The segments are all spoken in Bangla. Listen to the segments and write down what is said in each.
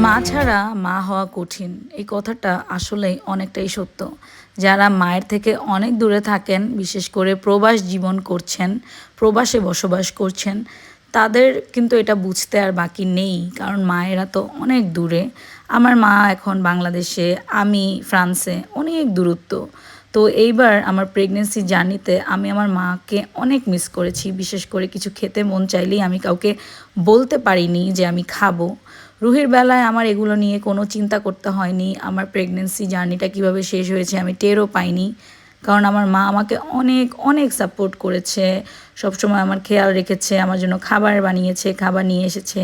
মা ছাড়া মা হওয়া কঠিন এই কথাটা আসলেই অনেকটাই সত্য। যারা মায়ের থেকে অনেক দূরে থাকেন, বিশেষ করে প্রবাস জীবন করছেন, প্রবাসে বসবাস করছেন, তাদের কিন্তু এটা বুঝতে আর বাকি নেই। কারণ মায়েরা তো অনেক দূরে। আমার মা এখন বাংলাদেশে, আমি ফ্রান্সে, অনেক দূরত্ব। তো এইবার আমার প্রেগনেন্সি জার্নিতে আমি আমার মাকে অনেক মিস করেছি। বিশেষ করে কিছু খেতে মন চাইলেই আমি কাউকে বলতে পারিনি যে আমি খাবো। রুহির বেলায় আমার এগুলো নিয়ে কোনো চিন্তা করতে হয়নি। আমার প্রেগনেন্সি জার্নিটা কীভাবে শেষ হয়েছে আমি টেরও পাইনি। কারণ আমার মা আমাকে অনেক অনেক সাপোর্ট করেছে, সবসময় আমার খেয়াল রেখেছে, আমার জন্য খাবার বানিয়েছে, খাবার নিয়ে এসেছে,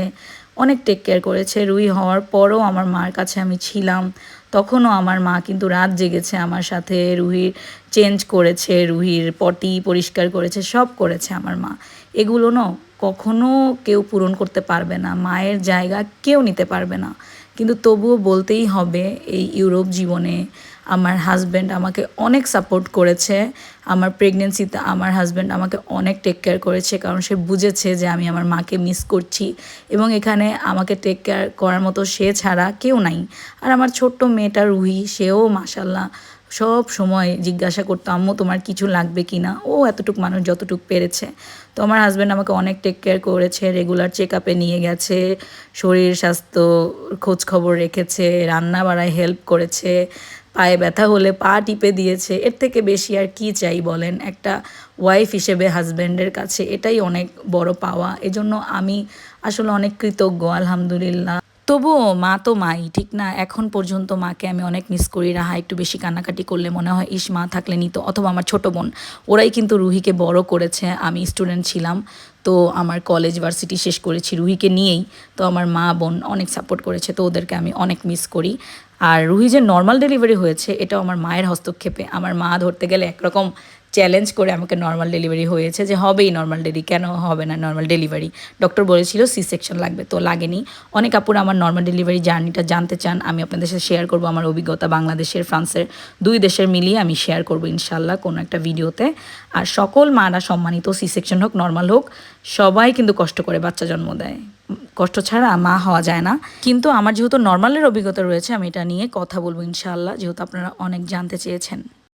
অনেক টেক কেয়ার করেছে। রুহি হওয়ার পরও আমার মার কাছে আমি ছিলাম। তখনও আমার মা কিন্তু রাত জেগেছে আমার সাথে, রুহির চেঞ্জ করেছে, রুহির পটি পরিষ্কার করেছে, সব করেছে আমার মা। এগুলো না কখনো কেউ পূরণ করতে পারবে না, মায়ের জায়গা কেউ নিতে পারবে না। কিন্তু তবুও বলতেই হবে, এই ইউরোপ জীবনে আমার হাজব্যান্ড আমাকে অনেক সাপোর্ট করেছে। আমার প্রেগনেন্সিতে আমার হাজব্যান্ড আমাকে অনেক টেক কেয়ার করেছে, কারণ সে বুঝেছে যে আমি আমার মাকে মিস করছি এবং এখানে আমাকে টেক কেয়ার করার মতো সে ছাড়া কেউ নাই। আর আমার ছোট্ট মেয়েটা রুহি, সেও মাশাল্লাহ সব সময় জিজ্ঞাসা করতো, আম্মু তোমার কিছু লাগবে কি না। ও এতটুকু মানুষ যতটুকু পেরেছে। তো আমার হাজব্যান্ড আমাকে অনেক টেক কেয়ার করেছে, রেগুলার চেক আপে নিয়ে গেছে, শরীর স্বাস্থ্য খোঁজ খবর রেখেছে, রান্না বাড়ায় হেল্প করেছে, পায়ে ব্যথা হলে পা টিপে দিয়েছে। এর থেকে বেশি আর কি চাই বলেন একটা ওয়াইফ হিসেবে হাজব্যান্ডের কাছে? এটাই অনেক বড় পাওয়া। এজন্য আমি আসলে অনেক কৃতজ্ঞ, আলহামদুলিল্লাহ। তবুও মা তো মাই, ঠিক না? এখন পর্যন্ত মাকে আমি অনেক মিস করি। রাহা একটু বেশি কান্নাকাটি করলে মনে হয় ইস মা থাকলে নিত, অথবা আমার ছোটো বোন, ওরাই কিন্তু রুহিকে বড় করেছে। আমি স্টুডেন্ট ছিলাম, তো আমার কলেজ ভার্সিটি শেষ করেছি রুহিকে নিয়েই। তো আমার মা বোন অনেক সাপোর্ট করেছে, তো ওদেরকে আমি অনেক মিস করি। আর রুহি যে নর্মাল ডেলিভারি হয়েছে এটাও আমার মায়ের হস্তক্ষেপে। আমার মা ধরতে গেলে একরকম চ্যালেঞ্জ করে আমাকে নর্মাল ডেলিভারি হয়েছে, যে হবেই নর্মাল ডেলিভারি, কেন হবে না নর্মাল ডেলিভারি? ডক্টর বলেছিল সি সেকশন লাগবে, তো লাগেনি। অনেক আপুরা আমার নর্মাল ডেলিভারি জার্নিটা জানতে চান, আমি আপনাদের সাথে শেয়ার করব আমার অভিজ্ঞতা। বাংলাদেশের ফ্রান্সের দুই দেশের মিলিয়ে আমি শেয়ার করব ইনশাল্লাহ কোনো একটা ভিডিওতে। আর সকল মারা সম্মানিত, সি সেকশন হোক নর্মাল হোক, সবাই কিন্তু কষ্ট করে বাচ্চা জন্ম দেয়। কষ্ট ছাড়া মা হওয়া যায় না। কিন্তু আমার যেহেতু নর্মালের অভিজ্ঞতা রয়েছে, আমি এটা নিয়ে কথা বলবো ইনশাল্লাহ, যেহেতু আপনারা অনেক জানতে চেয়েছেন।